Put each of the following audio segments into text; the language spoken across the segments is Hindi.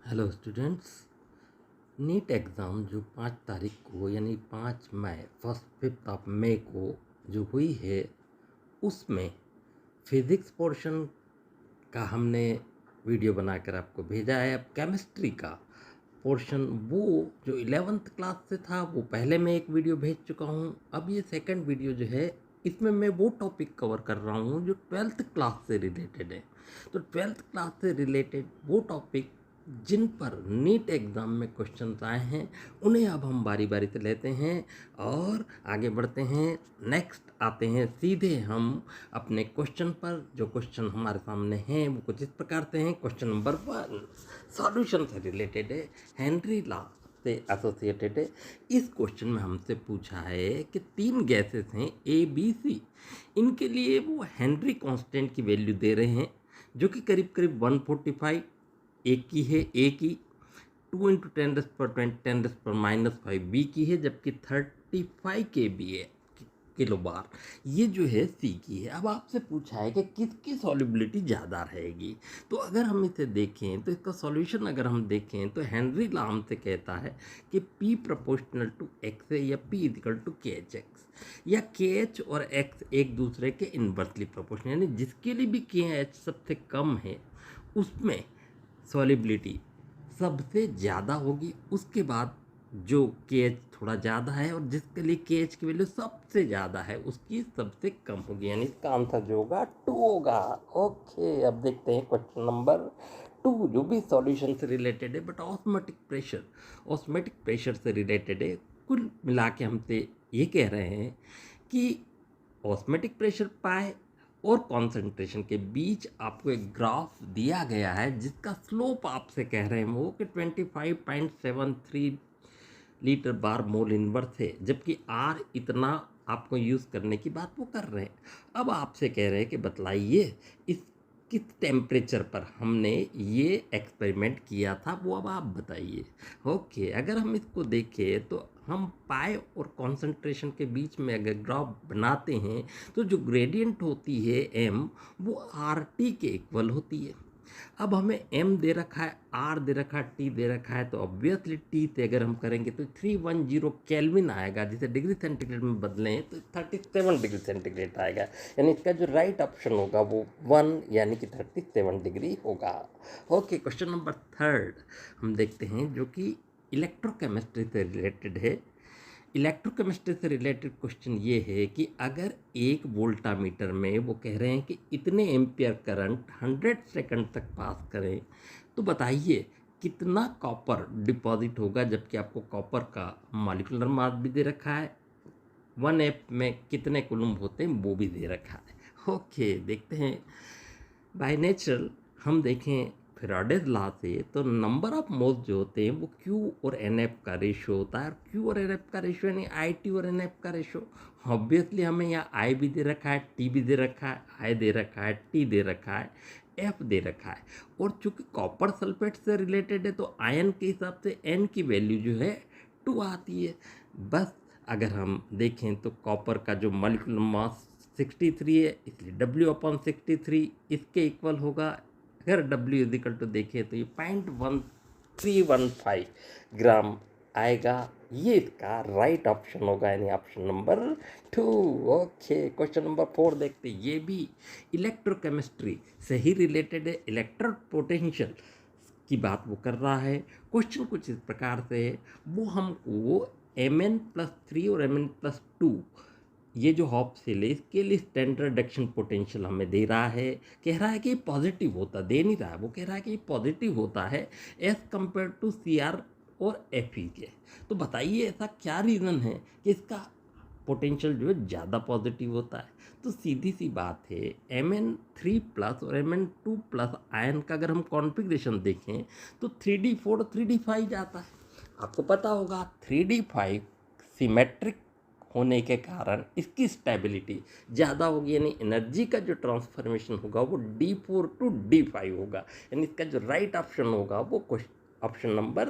Hello students. नीट एग्ज़ाम जो 5 तारीख को यानी 5 मई 5 को जो हुई है उसमें फिज़िक्स पोर्शन का हमने वीडियो बनाकर आपको भेजा है। अब केमिस्ट्री का पोर्शन वो जो 11th क्लास से था वो पहले मैं एक वीडियो भेज चुका हूँ। अब ये सेकंड वीडियो जो है इसमें मैं वो टॉपिक कवर कर रहा हूँ जो 12th क्लास से रिलेटेड है। तो 12th क्लास से रिलेटेड वो टॉपिक जिन पर नीट एग्ज़ाम में क्वेश्चन आए हैं उन्हें अब हम बारी बारी से लेते हैं और आगे बढ़ते हैं। नेक्स्ट आते हैं सीधे हम अपने क्वेश्चन पर। जो क्वेश्चन हमारे सामने हैं वो कुछ इस प्रकार से हैं। क्वेश्चन नंबर 1 सॉल्यूशन से रिलेटेड है, हेनरी लॉ से एसोसिएटेड है। इस क्वेश्चन में हमसे पूछा है कि 3 गैसेस हैं ए बी सी, इनके लिए वो हेनरी कांस्टेंट की वैल्यू दे रहे हैं जो कि करीब करीब 145 एक की है ए की, 2 × 10⁻⁻5 बी की है, जबकि 35 के बी है किलो बार ये जो है सी की है। अब आपसे पूछा है कि किसकी सॉल्युबिलिटी ज़्यादा रहेगी। तो अगर हम इसे देखें तो इसका सॉल्यूशन अगर हम देखें तो हेनरी लॉ हमसे कहता है कि P प्रोपोर्शनल टू एक्स है या P इक्वल टू के एच एक्स, या के एच और एक्स एक दूसरे के इनवर्सली प्रोपोर्शनल, यानी जिसके लिए भी के एच सबसे कम है उसमें सॉल्युबिलिटी सबसे ज़्यादा होगी। उसके बाद जो के एच थोड़ा ज़्यादा है और जिसके लिए के एच की वैल्यू सबसे ज़्यादा है उसकी सबसे कम होगी, यानी इसका आंसर जो होगा 2 होगा। ओके, अब देखते हैं क्वेश्चन नंबर 2 जो भी सॉल्यूशन से रिलेटेड है बट ऑस्मेटिक प्रेशर से रिलेटेड है। कुल मिला के हमसे ये कह रहे हैं कि ऑस्मेटिक प्रेशर पाए और कॉन्सेंट्रेशन के बीच आपको एक ग्राफ दिया गया है जिसका स्लोप आपसे कह रहे हैं वो कि 25.73 लीटर बार मोल इनवर्स है, जबकि आर इतना आपको यूज़ करने की बात वो कर रहे हैं। अब आपसे कह रहे हैं कि बतलाइए इस किस टेम्परेचर पर हमने ये एक्सपेरिमेंट किया था, वो अब आप बताइए। ओके, अगर हम इसको देखें तो हम पाए और कॉन्सेंट्रेशन के बीच में अगर ग्राफ बनाते हैं तो जो ग्रेडियंट होती है एम वो आर टी के इक्वल होती है। अब हमें एम दे रखा है, आर दे रखा है, टी दे रखा है, तो ऑब्वियसली टी से अगर हम करेंगे तो 310 केल्विन आएगा, जिसे डिग्री सेंटीग्रेड में बदलें तो 37 डिग्री सेंटीग्रेड आएगा। यानी इसका जो राइट ऑप्शन होगा वो 1 यानी कि 37 डिग्री होगा। ओके, क्वेश्चन नंबर 3 हम देखते हैं जो कि इलेक्ट्रोकेमिस्ट्री से रिलेटेड है। इलेक्ट्रोकेमिस्ट्री से रिलेटेड क्वेश्चन ये है कि अगर एक वोल्टामीटर में वो कह रहे हैं कि इतने एम्पियर करंट 100 सेकंड तक पास करें तो बताइए कितना कॉपर डिपॉजिट होगा, जबकि आपको कॉपर का मॉलिक्यूलर मास भी दे रखा है, 1 में कितने कुलम्ब होते हैं वो भी दे रखा है। ओके, देखते हैं। बाय नेचुरल हम देखें फेराडेज लॉ से तो नंबर ऑफ मोल्स जो होते हैं वो Q और NF का रेशियो होता है। Q और NF का रेशियो यानी IT और NF का रेशियो। ऑब्वियसली हमें यहाँ I भी दे रखा है, T भी दे रखा है, I दे रखा है, T दे रखा है, F दे रखा है। और चूंकि कॉपर सल्फेट से रिलेटेड है तो आयन के हिसाब से N की वैल्यू जो है 2 आती है। बस अगर हम देखें तो कॉपर का जो मॉलिक्यूलर मास 63 है, इसलिए W/63 इसके इक्वल होगा। अगर W इजिकल टू देखें तो ये 0.1315 ग्राम आएगा। ये इसका राइट ऑप्शन होगा, यानी option number 2। Okay, question number 4 देखते हैं। ये भी इलेक्ट्रोकेमिस्ट्री से ही रिलेटेड है। इलेक्ट्रिक पोटेंशियल की बात वो कर रहा है। क्वेश्चन कुछ इस प्रकार से है, वो हमको Mn+3 और Mn+2 ये जो हॉप सेल है इसके लिए स्टैंडर्ड रिडक्शन पोटेंशियल हमें दे रहा है। कह रहा है कि ये पॉजिटिव होता, दे नहीं रहा है, वो कह रहा है कि ये पॉजिटिव होता है एज़ कम्पेयर टू Cr और Fe के। तो बताइए ऐसा क्या रीज़न है कि इसका पोटेंशियल जो है ज़्यादा पॉजिटिव होता है। तो सीधी सी बात है, Mn3+ और Mn2+ आयन का अगर हम कॉन्फ़िगरेशन देखें तो 3d4 3d5 जाता है। आपको पता होगा 3d5 सिमेट्रिक होने के कारण इसकी स्टेबिलिटी ज़्यादा होगी, यानी एनर्जी का जो ट्रांसफॉर्मेशन होगा वो D4 to D5 होगा। यानी इसका जो राइट ऑप्शन होगा वो ऑप्शन नंबर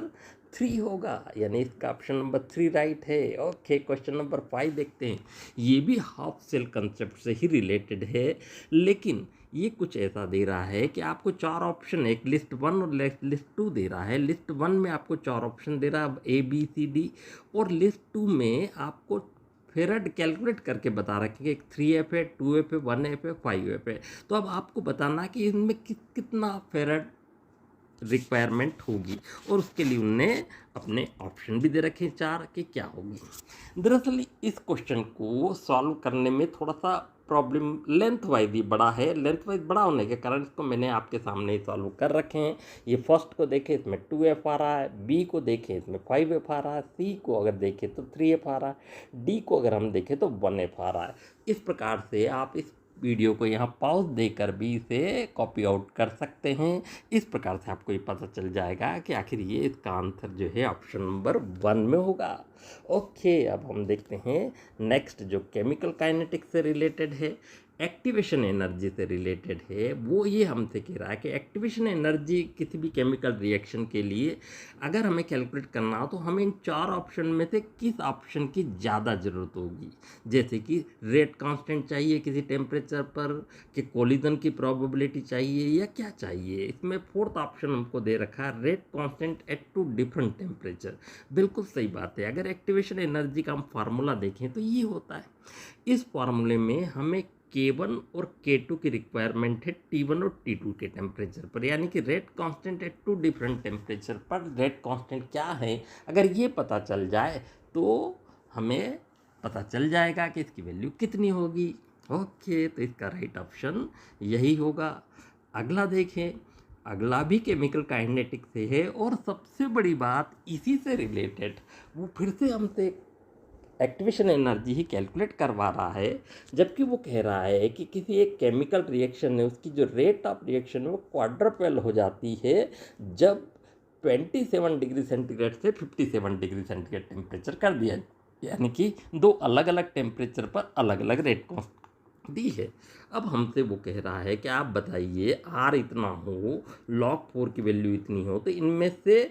3 होगा, यानी इसका ऑप्शन नंबर 3 राइट है। ओके, क्वेश्चन नंबर 5 देखते हैं। ये भी हाफ सेल कंसेप्ट से ही रिलेटेड है, लेकिन ये कुछ ऐसा दे रहा है कि आपको 4 ऑप्शन, एक लिस्ट 1 और लिस्ट 2 दे रहा है। लिस्ट 1 में आपको 4 ऑप्शन दे रहा है A B C D, और लिस्ट 2 में आपको फेरड कैलकुलेट करके बता रखे कि 3F है, 2F है, 1F है, 5F है। तो अब आपको बताना कि इनमें कितना फेरड रिक्वायरमेंट होगी, और उसके लिए उनने अपने ऑप्शन भी दे रखे 4 कि क्या होगी। दरअसल इस क्वेश्चन को सॉल्व करने में थोड़ा सा प्रॉब्लम लेंथ वाइज ही बड़ा है। लेंथ वाइज बड़ा होने के कारण इसको मैंने आपके सामने ही सॉल्व कर रखे हैं। ये फर्स्ट को देखें इसमें 2F आ रहा है, बी को देखें इसमें 5F आ रहा है, सी को अगर देखें तो 3F आ रहा है, डी को अगर हम देखें तो 1F आ रहा है। इस प्रकार से आप इस वीडियो को यहाँ पॉज देकर भी इसे कॉपी आउट कर सकते हैं। इस प्रकार से आपको ये पता चल जाएगा कि आखिर ये इसका आंसर जो है ऑप्शन नंबर 1 में होगा। ओके, अब हम देखते हैं नेक्स्ट जो केमिकल काइनेटिक्स से रिलेटेड है, एक्टिवेशन एनर्जी से रिलेटेड है। वो ये हमसे कह रहा है कि एक्टिवेशन एनर्जी किसी भी केमिकल रिएक्शन के लिए अगर हमें कैलकुलेट करना हो तो हमें इन 4 ऑप्शन में से किस ऑप्शन की ज़्यादा ज़रूरत होगी। जैसे कि रेट कांस्टेंट चाहिए किसी टेम्परेचर पर, कि कोलिजन की प्रोबेबिलिटी चाहिए, या क्या चाहिए। इसमें 4th ऑप्शन हमको दे रखा है rate constant eight 2 different temperature. बिल्कुल सही बात है। अगर एक्टिवेशन एनर्जी का हम फार्मूला देखें तो ये होता है, इस फार्मूले में हमें K1 और K2 की रिक्वायरमेंट है T1 और T2 के टेम्परेचर पर, यानी कि rate constant eight 2 different temperature पर रेट कांस्टेंट क्या है, अगर ये पता चल जाए तो हमें पता चल जाएगा कि इसकी वैल्यू कितनी होगी। ओके, तो इसका राइट ऑप्शन यही होगा। अगला देखें, अगला भी केमिकल काइनेटिक्स से है, और सबसे बड़ी बात इसी से रिलेटेड वो फिर से हमसे एक्टिवेशन एनर्जी ही कैलकुलेट करवा रहा है, जबकि वो कह रहा है कि किसी एक केमिकल रिएक्शन है उसकी जो रेट ऑफ रिएक्शन है वो क्वाड्रपल हो जाती है जब 27 डिग्री सेंटीग्रेड से 57 डिग्री सेंटीग्रेड टेम्परेचर कर दिया, यानी कि 2 अलग अलग टेम्परेचर पर अलग अलग रेट दी है। अब हमसे वो कह रहा है कि आप बताइए R इतना हो, log 4 की वैल्यू इतनी हो, तो इनमें से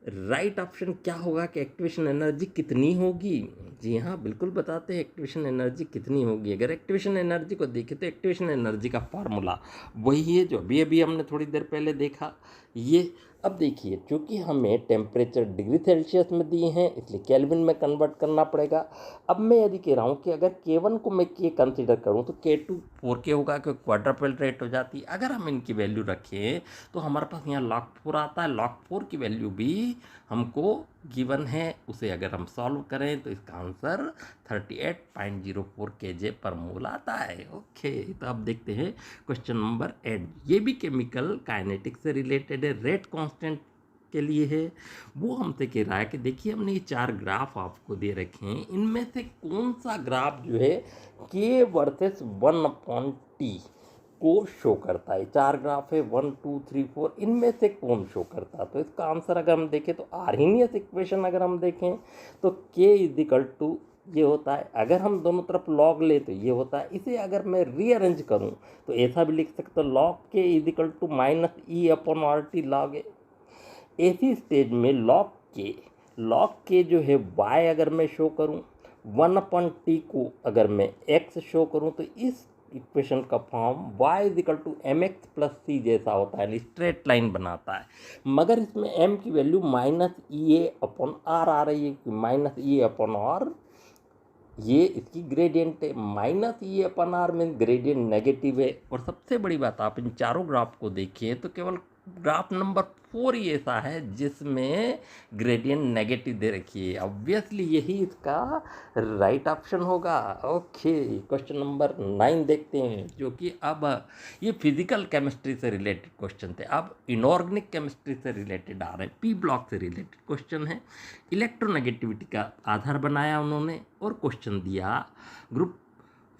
राइट ऑप्शन क्या होगा कि एक्टिवेशन एनर्जी कितनी होगी। जी हाँ, बिल्कुल बताते हैं एक्टिवेशन एनर्जी कितनी होगी। अगर एक्टिवेशन एनर्जी को देखें तो एक्टिवेशन एनर्जी का फार्मूला वही है जो अभी अभी हमने थोड़ी देर पहले देखा। ये अब देखिए, चूँकि हमें टेम्परेचर डिग्री सेल्सियस में दिए हैं इसलिए केल्विन में कन्वर्ट करना पड़ेगा। अब मैं यदि कह रहा हूँ कि अगर K1 को मैं K कंसिडर करूँ तो K2 4K होगा, क्योंकि क्वाड्रपल रेट हो जाती है। अगर हम इनकी वैल्यू रखें तो हमारे पास यहाँ log 4 आता है। log 4 की वैल्यू भी हमको गिवन है, उसे अगर हम सॉल्व करें तो इसका आंसर 38.04 kJ पर मोल आता है। ओके, तो अब देखते हैं क्वेश्चन नंबर 8। ये भी केमिकल काइनेटिक्स से रिलेटेड है, रेट कांस्टेंट के लिए है। वो हमसे कह रहा है कि देखिए हमने ये 4 ग्राफ आपको दे रखे हैं, इनमें से कौन सा ग्राफ जो है K वर्सेस 1/T को शो करता है। 4 ग्राफ है 1 2 3 4, इनमें से कौन शो करता है। तो इसका आंसर अगर हम देखें तो आर्हेनियस इक्वेशन अगर हम देखें तो K इजिकल टू ये होता है। अगर हम दोनों तरफ लॉग ले तो ये होता है। इसे अगर मैं रीअरेंज करूं तो ऐसा भी लिख सकता हूँ, लॉग K इजिकल टू -E/RT लॉग ए। ऐसी स्टेज में लॉग के जो है y अगर मैं शो करूं, 1/T को अगर मैं x शो करूं, तो इस इक्वेशन का form y equal to mx plus c जैसा होता है, स्ट्रेट लाइन बनाता है। मगर इसमें m की वैल्यू -EA/R आ रही है, -EA/R ये इसकी ग्रेडियंट है। -EA/R में ग्रेडियंट नेगेटिव है। और सबसे बड़ी बात, आप इन चारों ग्राफ को देखिए तो केवल ग्राफ नंबर 4 ही ऐसा है जिसमें ग्रेडियंट नेगेटिव दे रखी है। ऑब्वियसली यही इसका राइट ऑप्शन होगा। ओके, क्वेश्चन नंबर 9 देखते हैं, जो कि अब ये फिजिकल केमिस्ट्री से रिलेटेड क्वेश्चन थे। अब इनऑर्गेनिक केमिस्ट्री से रिलेटेड आ रहे हैं, पी ब्लॉक से रिलेटेड क्वेश्चन है। इलेक्ट्रोनेगेटिविटी का आधार बनाया उन्होंने और क्वेश्चन दिया। ग्रुप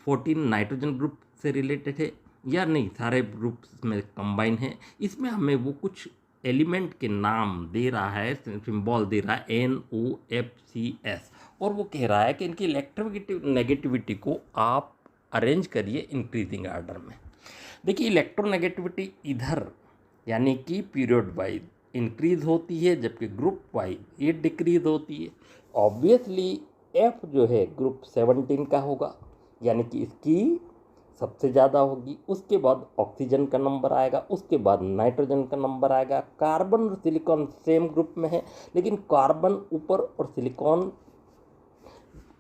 14 नाइट्रोजन ग्रुप से रिलेटेड है, या नहीं सारे ग्रुप्स में कंबाइन है। इसमें हमें वो कुछ एलिमेंट के नाम दे रहा है, सिंबल दे रहा है NOFCS, और वो कह रहा है कि इनकी इलेक्ट्रोनेगेटिविटी को आप अरेंज करिए इंक्रीजिंग ऑर्डर में। देखिए, इलेक्ट्रोनेगेटिविटी इधर यानी कि पीरियड वाइज इंक्रीज होती है, जबकि ग्रुप वाइज ये डिक्रीज होती है। ऑब्वियसली F जो है ग्रुप 17 का होगा, यानी कि इसकी सबसे ज़्यादा होगी, उसके बाद ऑक्सीजन का नंबर आएगा, उसके बाद नाइट्रोजन का नंबर आएगा। कार्बन और सिलिकॉन सेम ग्रुप में है, लेकिन कार्बन ऊपर और सिलिकॉन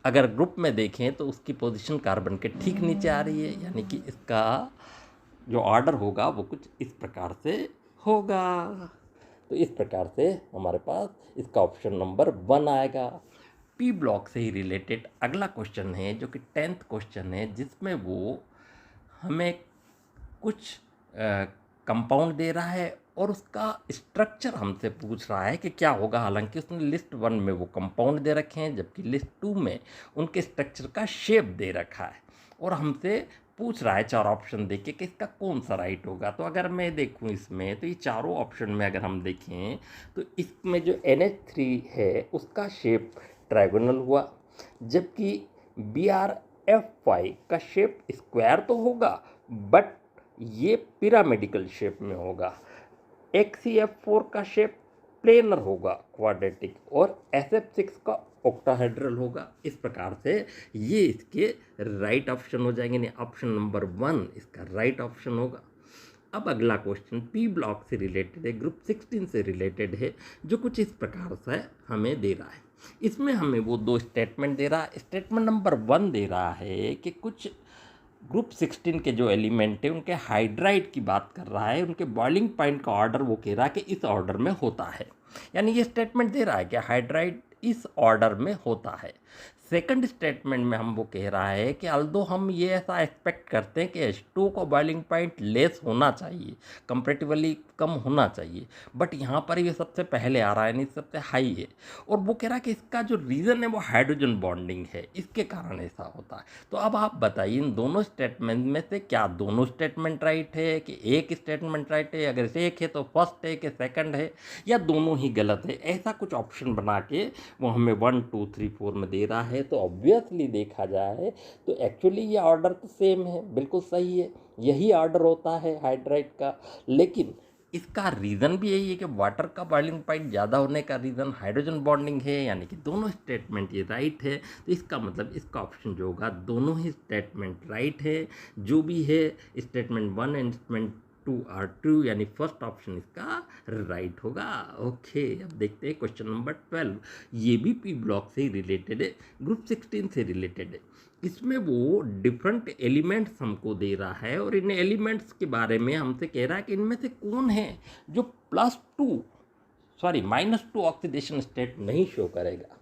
अगर ग्रुप में देखें तो उसकी पोजीशन कार्बन के ठीक नीचे आ रही है, यानी कि इसका जो ऑर्डर होगा वो कुछ इस प्रकार से होगा। तो इस प्रकार से हमारे पास इसका ऑप्शन नंबर 1 आएगा। पी ब्लॉक से ही रिलेटेड अगला क्वेश्चन है, जो कि 10th क्वेश्चन है, जिसमें वो हमें कुछ कंपाउंड दे रहा है और उसका स्ट्रक्चर हमसे पूछ रहा है कि क्या होगा। हालांकि उसने लिस्ट 1 में वो कंपाउंड दे रखे हैं, जबकि लिस्ट 2 में उनके स्ट्रक्चर का शेप दे रखा है और हमसे पूछ रहा है 4 ऑप्शन देके कि इसका कौन सा राइट होगा। तो अगर मैं देखूं इसमें, तो ये चारों ऑप्शन में अगर हम देखें तो इसमें जो NH3 है उसका शेप ट्रायगोनल हुआ, जबकि BrF5 का शेप स्क्वायर तो होगा बट ये पिरामिडिकल शेप में होगा। HCF4 का शेप प्लेनर होगा, क्वाड्रेटिक, और SF6 का ऑक्टाहेड्रल होगा। इस प्रकार से ये इसके राइट ऑप्शन हो जाएंगे, नहीं ऑप्शन नंबर 1 इसका राइट ऑप्शन होगा। अब अगला क्वेश्चन पी ब्लॉक से रिलेटेड है, ग्रुप 16 से रिलेटेड है, जो कुछ इस प्रकार से हमें दे रहा है। इसमें हमें वो 2 स्टेटमेंट दे रहा है। स्टेटमेंट नंबर 1 दे रहा है कि कुछ ग्रुप 16 के जो एलिमेंट है उनके हाइड्राइड की बात कर रहा है, उनके बॉइलिंग पॉइंट का ऑर्डर वो कह रहा है कि इस ऑर्डर में होता है, यानी ये स्टेटमेंट दे रहा है कि हाइड्राइड इस ऑर्डर में होता है। सेकंड स्टेटमेंट में हम वो कह रहा है कि अल्दो हम ये ऐसा एक्सपेक्ट करते हैं कि H2 का बॉइलिंग पॉइंट लेस होना चाहिए, कंपैरेटिवली कम होना चाहिए, बट यहाँ पर ये सबसे पहले आ रहा है, नहीं सबसे हाई है। और वो कह रहा है कि इसका जो रीज़न है वो हाइड्रोजन बॉन्डिंग है, इसके कारण ऐसा होता है। तो अब आप बताइए इन दोनों स्टेटमेंट में से क्या दोनों स्टेटमेंट राइट है कि एक स्टेटमेंट राइट है? अगर एक है तो फर्स्ट है कि सेकंड है, या दोनों ही गलत है? ऐसा कुछ ऑप्शन बना के वो हमें 1 2 3 4 में दे रहा है। तो ऑब्वियसली देखा जाए तो एक्चुअली ये ऑर्डर तो सेम है, बिल्कुल सही है, यही ऑर्डर होता है हाइड्राइड का। लेकिन इसका रीज़न भी यही है कि वाटर का बॉइलिंग पॉइंट ज़्यादा होने का रीज़न हाइड्रोजन बॉन्डिंग है, यानी कि दोनों स्टेटमेंट ये राइट है। तो इसका मतलब इसका ऑप्शन जो होगा, दोनों ही स्टेटमेंट राइट है। जो भी है statement 1 and statement 2 are true, यानी फर्स्ट ऑप्शन इसका राइट होगा। ओके, अब देखते हैं क्वेश्चन नंबर 12। ये भी पी ब्लॉक से ही रिलेटेड है, ग्रुप 16 से रिलेटेड है। इसमें वो डिफरेंट एलिमेंट्स हमको दे रहा है और इन एलिमेंट्स के बारे में हमसे कह रहा है कि इनमें से कौन है जो -2 ऑक्सीडेशन स्टेट नहीं शो करेगा।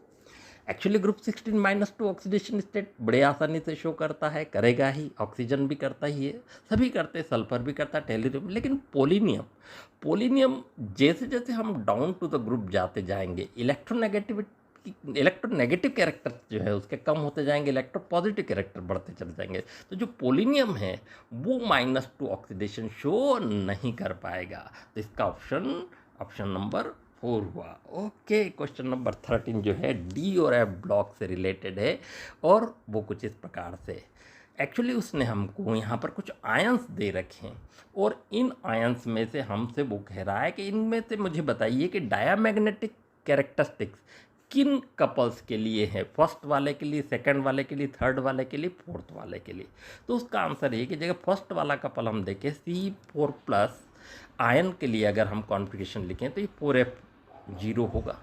एक्चुअली ग्रुप 16 -2 ऑक्सीडेशन स्टेट बड़े आसानी से शो करता है, करेगा ही, ऑक्सीजन भी करता ही है, सभी करते हैं, सल्फर भी करता है, टेलीरियम। लेकिन पोलिनियम जैसे जैसे हम डाउन टू द ग्रुप जाते जाएंगे, इलेक्ट्रोनेगेटिव कैरेक्टर जो है उसके कम होते जाएंगे, इलेक्ट्रोपॉजिटिव कैरेक्टर बढ़ते चले जाएंगे। तो जो पोलिनियम है वो -2 ऑक्सीडेशन शो नहीं कर पाएगा। तो इसका ऑप्शन नंबर 4 हुआ। ओके, क्वेश्चन नंबर 13 जो है डी और एफ ब्लॉक से रिलेटेड है और वो कुछ इस प्रकार से। एक्चुअली उसने हमको यहाँ पर कुछ आयंस दे रखे हैं और इन आयंस में से हमसे वो कह रहा है कि इनमें से मुझे बताइए कि डायामैग्नेटिक कैरेक्टरिस्टिक्स किन कपल्स के लिए है, फर्स्ट वाले के लिए, सेकंड वाले के लिए, थर्ड वाले के लिए, फोर्थ वाले के लिए। तो उसका आंसर है कि जगह फर्स्ट वाला कपल हम देखें C4+ आयन के लिए अगर हम कॉन्फ़िगरेशन लिखें तो ये 4F0 होगा,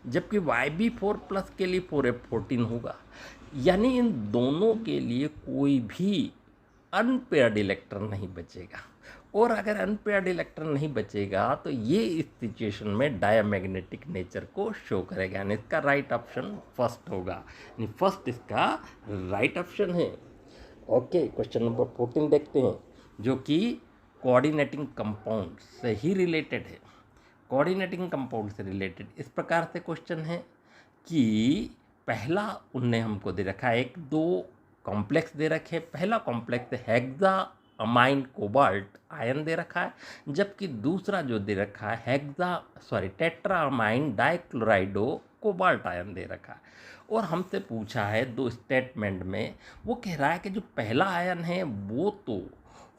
जबकि YB4+ के लिए 4F14 होगा। यानी इन दोनों के लिए कोई भी अनपेयर्ड इलेक्ट्रॉन नहीं बचेगा, और अगर अनपेयर्ड इलेक्ट्रॉन नहीं बचेगा तो ये इस सिचुएशन में डायामैग्नेटिक नेचर को शो करेगा, यानी इसका राइट ऑप्शन फर्स्ट होगा, यानी फर्स्ट इसका राइट ऑप्शन है। ओके, क्वेश्चन नंबर 14 देखते हैं, जो कि कोऑर्डिनेटिंग कंपाउंड से ही रिलेटेड है। कोऑर्डिनेटिंग कंपाउंड से रिलेटेड इस प्रकार से क्वेश्चन है कि पहला उनने हमको दे रखा है, 1-2 कॉम्प्लेक्स दे रखे। पहला complex hexa amine cobalt ion दे रखा है, जबकि दूसरा जो दे रखा है tetra amine dichlorido cobalt ion दे रखा है। और हमसे पूछा है 2 स्टेटमेंट में, वो कह रहा है कि जो पहला आयन है वो तो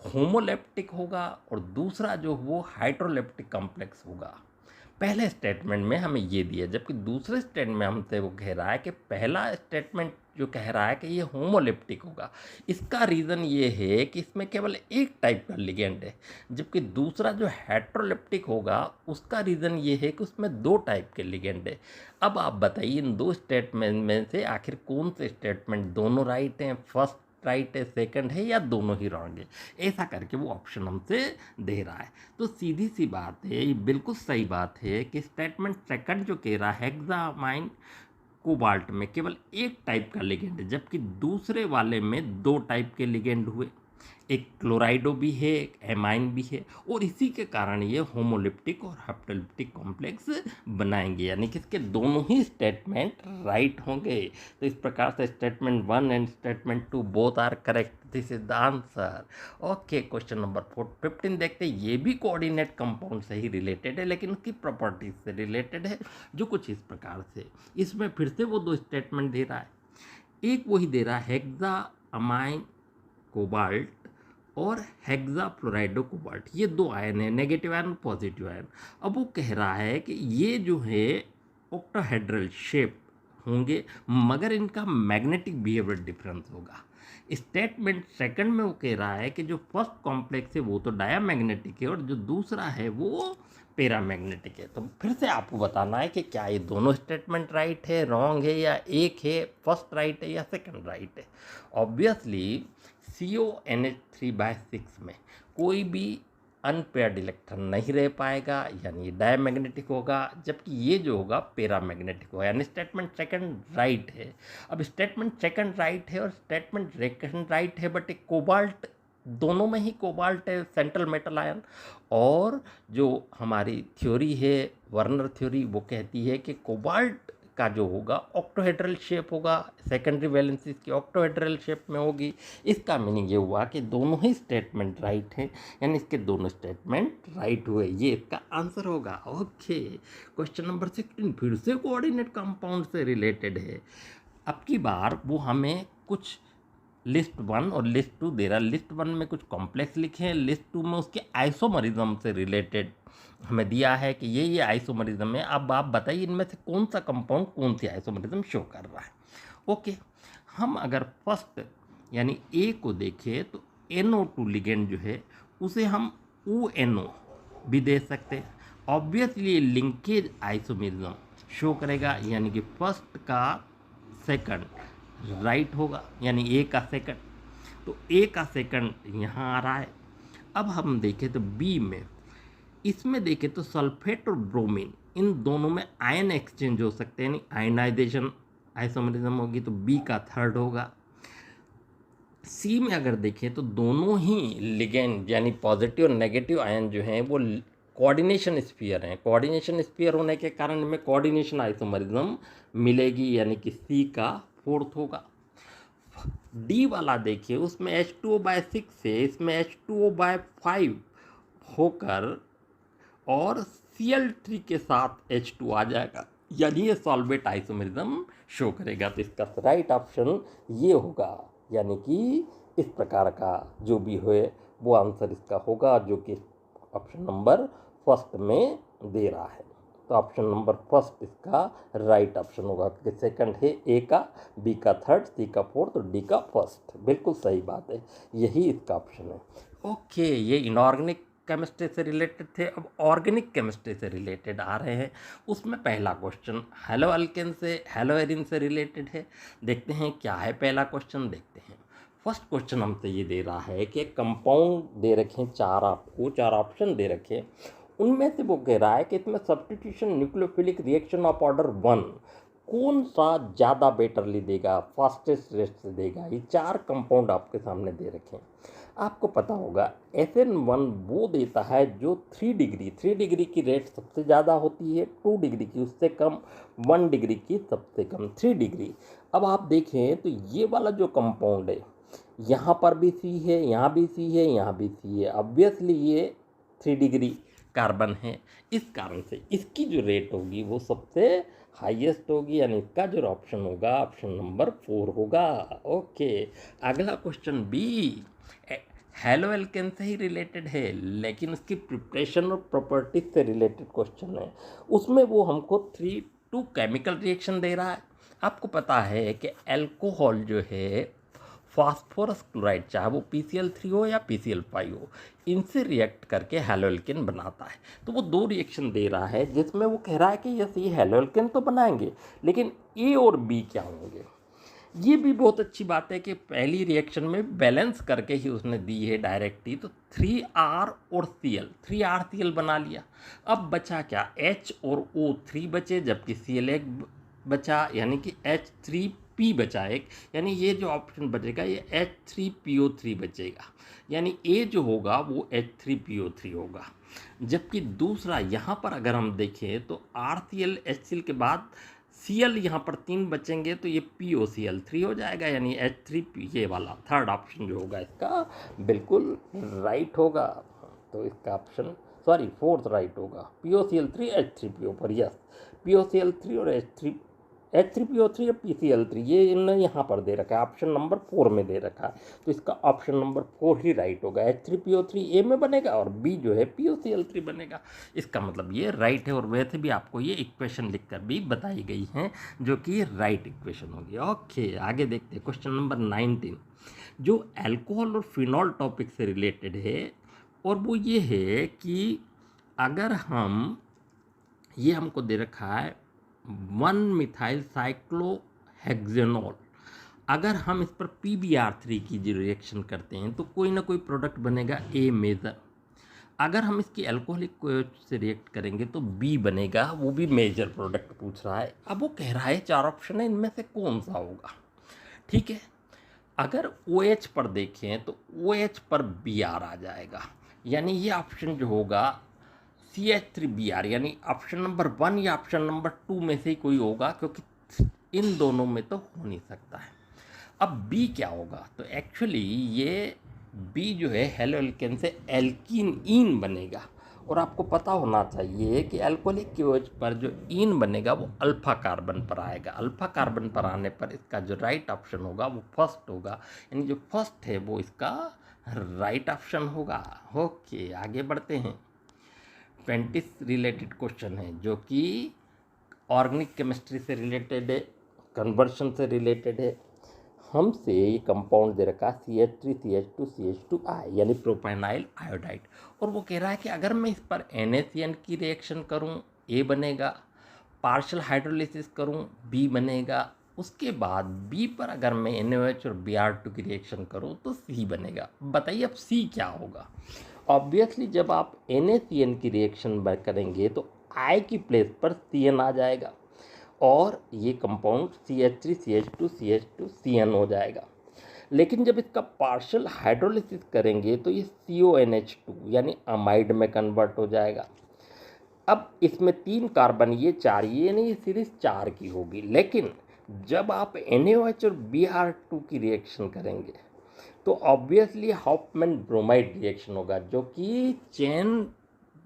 होमोलेप्टिक होगा और दूसरा जो वो हाइड्रोलेप्टिक कॉम्प्लेक्स होगा। पहले स्टेटमेंट में हमें ये दिया, जबकि दूसरे स्टेटमेंट में हमसे वो कह रहा है कि पहला स्टेटमेंट जो कह रहा है कि ये होमोलिप्टिक होगा। इसका रीज़न ये है कि इसमें केवल एक टाइप का लिगेंड है, जबकि दूसरा जो हेट्रोलिप्टिक होगा उसका रीज़न ये है कि उसमें 2 टाइप के लिगेंड है। अब आप बताइए इन 2 स्टेटमेंट में से आखिर कौन से स्टेटमेंट दोनों राइट हैं, फर्स्ट राइट है, सेकंड है, या दोनों ही रॉन्ग है। ऐसा करके वो ऑप्शन हमसे दे रहा है। तो सीधी सी बात है, ये बिल्कुल सही बात है कि स्टेटमेंट सेकंड जो कह रहा है हेक्सामाइन कोबाल्ट में केवल एक टाइप का लिगेंड है, जबकि दूसरे वाले में 2 टाइप के लिगेंड हुए, एक क्लोराइडो भी है, एक एमाइन भी है, और इसी के कारण ये होमोलिप्टिक और हेप्टोलिप्टिक कॉम्प्लेक्स बनाएंगे, यानी कि इसके दोनों ही स्टेटमेंट राइट होंगे। तो इस प्रकार से statement 1 and statement 2 both are correct, this is the answer. Okay, question number 15 देखते हैं। ये भी कोऑर्डिनेट कंपाउंड से ही रिलेटेड है, लेकिन उसकी प्रॉपर्टीज से रिलेटेड है, जो कुछ इस प्रकार से। इसमें फिर से वो 2 स्टेटमेंट दे रहा है, एक वही दे रहा है हेक्सा अमाइन कोबाल्ट और हेक्सा फ्लोराइडो कोबाल्ट, ये 2 आयन है, नेगेटिव आयन और पॉजिटिव आयन। अब वो कह रहा है कि ये जो है ऑक्टाहेड्रल शेप होंगे, मगर इनका मैग्नेटिक बिहेवियर डिफरेंस होगा। स्टेटमेंट सेकंड में वो कह रहा है कि जो फर्स्ट कॉम्प्लेक्स है वो तो डायामैग्नेटिक है और जो दूसरा है वो पैरामैग्नेटिक है। तो फिर से आपको बताना है कि क्या ये दोनों स्टेटमेंट राइट है, रॉन्ग है, या एक है फर्स्ट राइट है या सेकंड राइट है। ऑब्वियसली CONH3/6 में कोई भी अनपेयर्ड इलेक्ट्रॉन नहीं रह पाएगा, यानी डायमैग्नेटिक होगा, जबकि ये जो होगा पैरामैग्नेटिक होगा, यानी स्टेटमेंट सेकंड राइट है। अब स्टेटमेंट सेकंड राइट है और स्टेटमेंट सेकंड राइट है, बट एक कोबाल्ट, दोनों में ही कोबाल्ट है, सेंट्रल मेटल आयन। और जो हमारी थ्योरी है वर्नर थ्योरी, वो कहती है कि कोबाल्ट का जो होगा ऑक्टोहेड्रल शेप होगा, सेकेंडरी वैलेंसी इसकी ऑक्टोहेड्रल शेप में होगी। इसका मीनिंग ये हुआ कि दोनों ही स्टेटमेंट राइट हैं, यानी इसके दोनों स्टेटमेंट राइट हुए, ये इसका आंसर होगा। ओके, क्वेश्चन नंबर 16 फिर से कोऑर्डिनेट कंपाउंड से रिलेटेड है। अब की बार वो हमें कुछ लिस्ट 1 और लिस्ट 2 दे रहा है। लिस्ट 1 में कुछ कॉम्प्लेक्स लिखे हैं, लिस्ट 2 में उसके आइसोमरिज्म से रिलेटेड हमें दिया है कि ये आइसोमरिज्म है। अब आप बताइए इनमें से कौन सा कंपाउंड कौन सी आइसोमरिज्म शो कर रहा है। ओके, हम अगर फर्स्ट यानी ए को देखें तो NO2 लिगेंड जो है उसे हम ONO भी दे सकते हैं। ऑब्वियसली लिंकेज आइसोमरिज्म शो करेगा, यानी कि फर्स्ट का सेकंड राइट होगा, यानी ए का सेकंड, तो ए का सेकंड यहाँ आ रहा है। अब हम देखें तो बी में, इसमें देखें तो सल्फेट और ब्रोमीन, इन दोनों में आयन एक्सचेंज हो सकते हैं, यानी आयनाइजेशन आइसोमरिज्म होगी, तो बी का थर्ड होगा। सी में अगर देखें तो दोनों ही लिगेंड यानी पॉजिटिव और नेगेटिव आयन जो हैं वो कोऑर्डिनेशन स्फीयर हैं। कोऑर्डिनेशन स्फीयर होने के कारण में कोऑर्डिनेशन आइसोमरिज्म मिलेगी, यानी कि सी का फोर्थ होगा। डी वाला देखिए, उसमें H2O/6 है, इसमें H2O/5 होकर और Cl3 के साथ H2 आ जाएगा, यानी ये सॉल्वेट आइसोमरिज्म शो करेगा। तो इसका राइट ऑप्शन ये होगा, यानी कि इस प्रकार का जो भी हो वो आंसर इसका होगा, जो कि ऑप्शन नंबर फर्स्ट में दे रहा है। तो ऑप्शन नंबर फर्स्ट इसका राइट ऑप्शन होगा, क्योंकि सेकंड है ए का, बी का थर्ड, सी का फोर्थ और डी का फर्स्ट। बिल्कुल सही बात है, यही इसका ऑप्शन है। ओके, ये इनऑर्गेनिक केमिस्ट्री से रिलेटेड थे। अब ऑर्गेनिक केमिस्ट्री से रिलेटेड आ रहे हैं। उसमें पहला क्वेश्चन हेलो अल्केन से हेलो एरिन से रिलेटेड है। देखते हैं क्या है पहला क्वेश्चन, देखते हैं। फर्स्ट क्वेश्चन हमसे ये दे रहा है कि कंपाउंड दे रखे हैं चार, आपको 4 ऑप्शन दे रखे हैं, उनमें से वो कह रहा है कि इसमें substitution nucleophilic reaction of order 1 कौन सा ज़्यादा बेटरली देगा, फास्टेस्ट रेट से देगा। ये 4 कंपाउंड आपके सामने दे रखे हैं। आपको पता होगा SN1 वो देता है जो 3 डिग्री की रेट सबसे ज़्यादा होती है, 2 डिग्री की उससे कम, 1 डिग्री की सबसे कम, 3 डिग्री। अब आप देखें तो ये वाला जो कंपाउंड है, यहाँ पर भी C है, यहाँ भी C है, यहाँ भी C है। ऑब्वियसली ये 3 डिग्री कार्बन है, इस कारण से इसकी जो रेट होगी वो सबसे हाईएस्ट होगी, यानी इसका जो ऑप्शन होगा ऑप्शन नंबर 4 होगा। ओके, अगला क्वेश्चन बी, हेलो एल्केन से ही रिलेटेड है, लेकिन उसकी प्रिपरेशन और प्रॉपर्टीज से रिलेटेड क्वेश्चन है। उसमें वो हमको 3 केमिकल रिएक्शन दे रहा है। आपको पता है कि अल्कोहल जो है फास्फोरस क्लोराइड, चाहे वो PCl3 हो या PCl5 हो, इनसे रिएक्ट करके हेलो एल्केन बनाता है। तो वो 2 रिएक्शन दे रहा है जिसमें वो कह रहा है कि यस ये हेलो एल्केन तो बनाएंगे, लेकिन ए और बी क्या होंगे। ये भी बहुत अच्छी बात है कि पहली रिएक्शन में बैलेंस करके ही उसने दी है डायरेक्ट ही। तो 3R और Cl, 3RCl बना लिया। अब बचा क्या, H और O3 बचे, जबकि Cl एक बचा, यानी कि H3P बचा एक, यानी ये जो ऑप्शन बचेगा ये H3PO3 बचेगा, यानी ए जो होगा वो H3PO3 होगा। जबकि दूसरा यहाँ पर अगर हम देखें तो RCl HCl के बाद Cl यहाँ पर 3 बचेंगे, तो ये POCl3 हो जाएगा, यानी H3P, ये वाला थर्ड ऑप्शन जो होगा इसका बिल्कुल राइट होगा। तो इसका ऑप्शन सॉरी फोर्थ राइट होगा, POCl3 H3PO पर, यस POCl3 और H3PO3 और PCl3 ये इन्होंने यहाँ पर दे रखा है, ऑप्शन नंबर 4 में दे रखा है। तो इसका ऑप्शन नंबर 4 ही राइट होगा, H3PO3 ए में बनेगा और बी जो है POCl3 बनेगा। इसका मतलब ये राइट है, और वैसे भी आपको ये इक्वेशन लिखकर भी बताई गई हैं जो कि राइट इक्वेशन होगी। ओके, आगे देखते हैं क्वेश्चन नंबर 19, जो अल्कोहल और फिनॉल टॉपिक से रिलेटेड है, और वो ये है कि अगर हम, ये हमको दे रखा है 1 मिथाइल साइक्लोहेक्सेनॉल, अगर हम इस पर PBr3 की जो रिएक्शन करते हैं तो कोई ना कोई प्रोडक्ट बनेगा ए मेजर। अगर हम इसकी अल्कोहलिक से रिएक्ट करेंगे तो बी बनेगा, वो भी मेजर प्रोडक्ट पूछ रहा है। अब वो कह रहा है 4 ऑप्शन है, इनमें से कौन सा होगा। ठीक है, अगर OH पर देखें तो OH पर Br आ जाएगा, यानी ये ऑप्शन जो होगा CH3Br, यानी ऑप्शन नंबर 1 या ऑप्शन नंबर 2 में से ही कोई होगा, क्योंकि इन दोनों में तो हो नहीं सकता है। अब बी क्या होगा, तो एक्चुअली ये बी जो है हेलो एल्केन से एल्कीन ईन बनेगा, और आपको पता होना चाहिए कि अल्कोहलिक KOH पर जो ईन बनेगा वो अल्फा कार्बन पर आएगा। अल्फा कार्बन पर आने पर इसका जो राइट ऑप्शन होगा वो फर्स्ट होगा, यानी जो फर्स्ट है वो इसका राइट ऑप्शन होगा। ओके, आगे बढ़ते हैं। 20 रिलेटेड क्वेश्चन है जो कि ऑर्गेनिक केमिस्ट्री से रिलेटेड है, कन्वर्शन से रिलेटेड है। हमसे ये कंपाउंड दे रखा CH3CH2CH2I, यानी प्रोपेनाइल आयोडाइड, और वो कह रहा है कि अगर मैं इस पर NaCN की रिएक्शन करूं ए बनेगा, पार्शियल हाइड्रोलिसिस करूं बी बनेगा, उसके बाद बी पर अगर मैं NaOH और Br2 की रिएक्शन करूं तो सी बनेगा। बताइए अब सी क्या होगा। ऑब्वियसली जब आप NaCN की रिएक्शन करेंगे तो I की प्लेस पर CN आ जाएगा, और ये कंपाउंड CH3CH2CH2CN हो जाएगा। लेकिन जब इसका पार्शियल हाइड्रोलिसिस करेंगे तो ये CONH2 यानी अमाइड में कन्वर्ट हो जाएगा। अब इसमें 3 कार्बन, ये 4, ये नहीं, ये सीरीज 4 की होगी। लेकिन जब आप NaOH और Br2 की रिएक्शन करेंगे तो ऑब्वियसली हॉफमैन ब्रोमाइड रिएक्शन होगा, जो कि चेन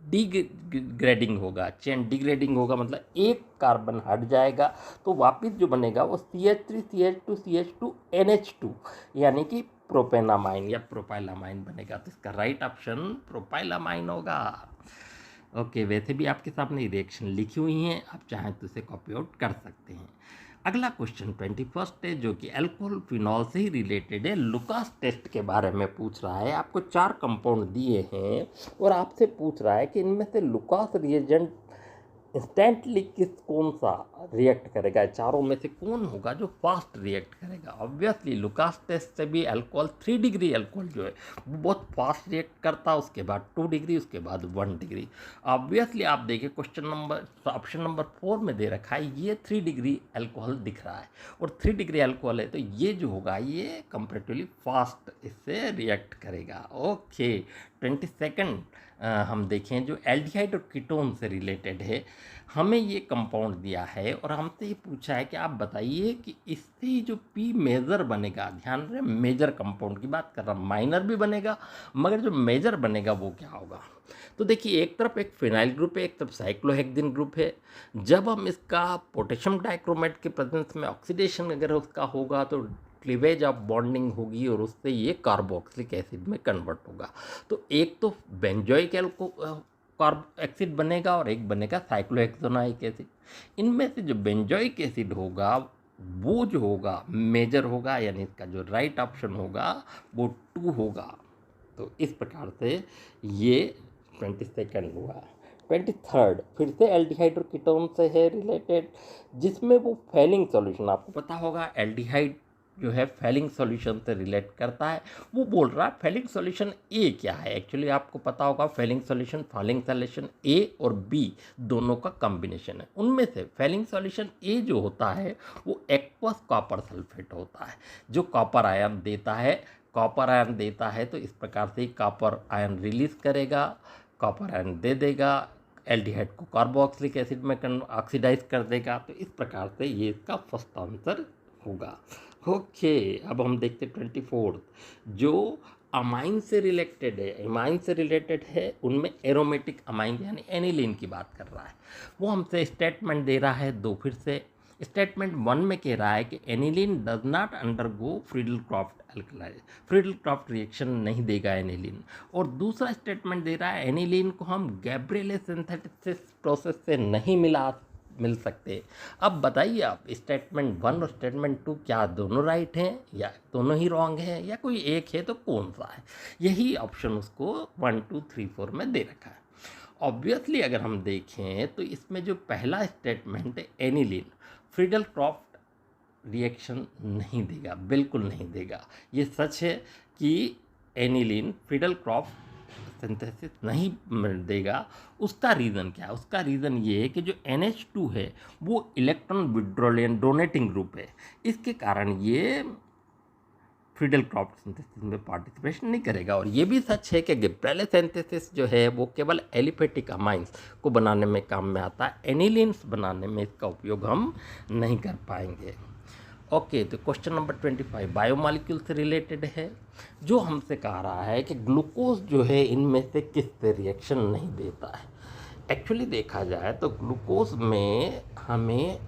डिग्रेडिंग होगा। चेन डिग्रेडिंग होगा मतलब एक कार्बन हट जाएगा, तो वापस जो बनेगा वो CH3CH2CH2NH2, यानी कि प्रोपेनामाइन या प्रोपाइलामाइन बनेगा। तो इसका राइट ऑप्शन प्रोपाइलामाइन होगा। ओके, वैसे भी आपके सामने रिएक्शन लिखी हुई हैं, आप चाहें तो इसे कॉपी आउट कर सकते हैं। अगला क्वेश्चन 21 है जो कि अल्कोहल फिनॉल से ही रिलेटेड है। लुकास टेस्ट के बारे में पूछ रहा है। आपको 4 कंपाउंड दिए हैं और आपसे पूछ रहा है कि इनमें से लुकास रिएजेंट इंस्टेंटली कौन सा रिएक्ट करेगा, चारों में से कौन होगा जो फास्ट रिएक्ट करेगा। ऑब्वियसली लुकास टेस्ट से भी अल्कोहल 3 डिग्री अल्कोहल जो है वो बहुत फास्ट रिएक्ट करता है, उसके बाद 2 डिग्री, उसके बाद 1 डिग्री। ऑब्वियसली आप देखिए क्वेश्चन नंबर ऑप्शन नंबर 4 में दे रखा है ये 3 डिग्री अल्कोहल दिख रहा है, और 3 डिग्री अल्कोहल है, तो ये जो होगा ये कंपेरेटिवली फास्ट इससे रिएक्ट करेगा। ओके, 22 हम देखें जो एल्डिहाइड और कीटोन से रिलेटेड है। हमें ये कंपाउंड दिया है और हमसे ये पूछा है कि आप बताइए कि इससे जो पी मेजर बनेगा, ध्यान रहे मेजर कंपाउंड की बात कर रहा हूँ, माइनर भी बनेगा मगर जो मेजर बनेगा वो क्या होगा। तो देखिए एक तरफ एक फिनाइल ग्रुप है, एक तरफ साइक्लोहेक्सिन ग्रुप है। जब हम इसका पोटेशियम डाइक्रोमेट के प्रेजेंस में ऑक्सीडेशन अगर उसका होगा तो क्लीवेज ऑफ बॉन्डिंग होगी और उससे ये कार्बोक्सिलिक एसिड में कन्वर्ट होगा। तो एक तो बेंजोइक कार्ब एक्सिड बनेगा और एक बनेगा साइक्लोहेक्सोनाइक एसिड। इनमें से जो बेंजोइक एसिड होगा वो जो होगा मेजर होगा, यानी इसका जो राइट ऑप्शन होगा वो 2 होगा। तो इस प्रकार से ये 22nd हुआ। 23rd फिर से एल्डिहाइड और कीटोन से है रिलेटेड, जिसमें वो फैलिंग सॉल्यूशन, आपको पता होगा एल्डिहाइड जो है फैलिंग सॉल्यूशन से रिलेट करता है। वो बोल रहा है फैलिंग सॉल्यूशन ए क्या है। एक्चुअली आपको पता होगा फैलिंग सॉल्यूशन ए और बी दोनों का कॉम्बिनेशन है। उनमें से फैलिंग सॉल्यूशन ए जो होता है वो एक्वस कॉपर सल्फेट होता है, जो कॉपर आयन देता है। कॉपर आयन देता है तो इस प्रकार से कॉपर आयन रिलीज करेगा, कॉपर आयन दे देगा, एल्डिहाइड को कार्बोक्सिलिक एसिड में ऑक्सीडाइज कर देगा। तो इस प्रकार से ये इसका फर्स्ट आंसर होगा। ओके, अब हम देखते 24th जो अमाइन से रिलेटेड है। अमाइन से रिलेटेड है, उनमें एरोमेटिक अमाइन यानी एनिलीन की बात कर रहा है। वो हमसे स्टेटमेंट दे रहा है दो। फिर से स्टेटमेंट 1 में कह रहा है कि aniline does not undergo Friedel Craft alkylise, Friedel Craft reaction नहीं देगा एनिलीन। और दूसरा स्टेटमेंट दे रहा है एनिलीन को हम गैब्रिएले सिंथेसिस प्रोसेस से नहीं मिल सकते। अब बताइए आप, स्टेटमेंट 1 और स्टेटमेंट 2 क्या दोनों राइट हैं या दोनों ही रॉन्ग हैं या कोई एक है तो कौन सा है? यही ऑप्शन उसको 1 2 3 4 में दे रखा है। ऑब्वियसली अगर हम देखें तो इसमें जो पहला स्टेटमेंट है एनिलीन फ्रीडल-क्राफ्ट रिएक्शन नहीं देगा, बिल्कुल नहीं देगा। ये सच है कि एनिलीन फ्रीडल-क्राफ्ट सिंथेसिस नहीं देगा। उसका रीज़न क्या है? उसका रीज़न ये है कि जो NH2 है वो इलेक्ट्रॉन विड्रॉलियन डोनेटिंग ग्रुप है। इसके कारण ये फ्रीडल-क्राफ्ट सिंथेसिस में पार्टिसिपेशन नहीं करेगा। और ये भी सच है कि गिब्रेलिक सिंथेसिस जो है वो केवल एलिफेटिक अमाइंस को बनाने में काम में आता है, एनिलीन्स बनाने में इसका उपयोग हम नहीं कर पाएंगे। ओके, तो क्वेश्चन नंबर 25 बायोमॉलिक्यूल से रिलेटेड है, जो हमसे कह रहा है कि ग्लूकोज जो है इनमें से किससे रिएक्शन नहीं देता है। एक्चुअली देखा जाए तो ग्लूकोज में हमें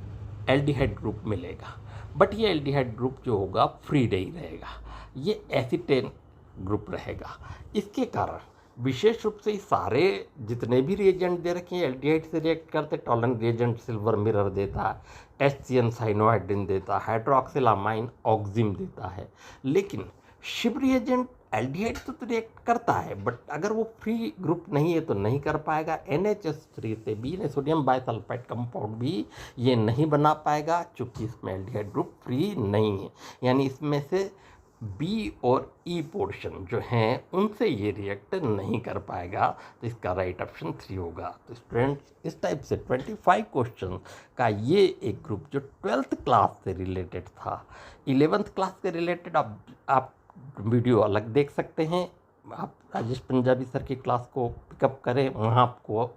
एल्डिहाइड ग्रुप मिलेगा, बट ये एल्डिहाइड ग्रुप जो होगा फ्री नहीं रहेगा, ये एसीटेन ग्रुप रहेगा। इसके कारण विशेष रूप से सारे जितने भी रिएजेंट दे रखे हैं एल्डिहाइड से रिएक्ट करते, टॉलन रिएजेंट सिल्वर मिरर देता है, HCN साइनोहाइड्रिन देता है, हाइड्रोक्सिलामाइन ऑक्सिम देता है। लेकिन शिव रिएजेंट एल्डिहाइड तो रिएक्ट करता है, बट अगर वो फ्री ग्रुप नहीं है तो नहीं कर पाएगा। NHS3 से भी सोडियम बाइसल्फाइड कंपाउंड भी ये नहीं बना पाएगा, चूँकि इसमें एल्डिहाइड ग्रुप फ्री नहीं है। यानी इसमें से B और E पोर्शन जो हैं उनसे ये रिएक्ट नहीं कर पाएगा। तो इसका राइट ऑप्शन 3 होगा। तो स्टूडेंट्स, इस टाइप से 25 क्वेश्चन का ये एक ग्रुप जो 12th क्लास से रिलेटेड था, 11th क्लास से रिलेटेड आप वीडियो अलग देख सकते हैं। आप राजेश पंजाबी सर की क्लास को पिकअप करें, वहाँ आपको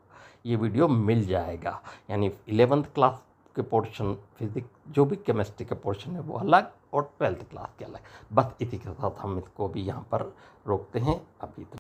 ये वीडियो मिल जाएगा। यानी 11th क्लास के पोर्शन फिजिक्स जो भी केमिस्ट्री का पोर्शन है वो अलग और 12th क्लास के अलग। बस इसी के साथ हम इसको भी यहाँ पर रोकते हैं अभी तक।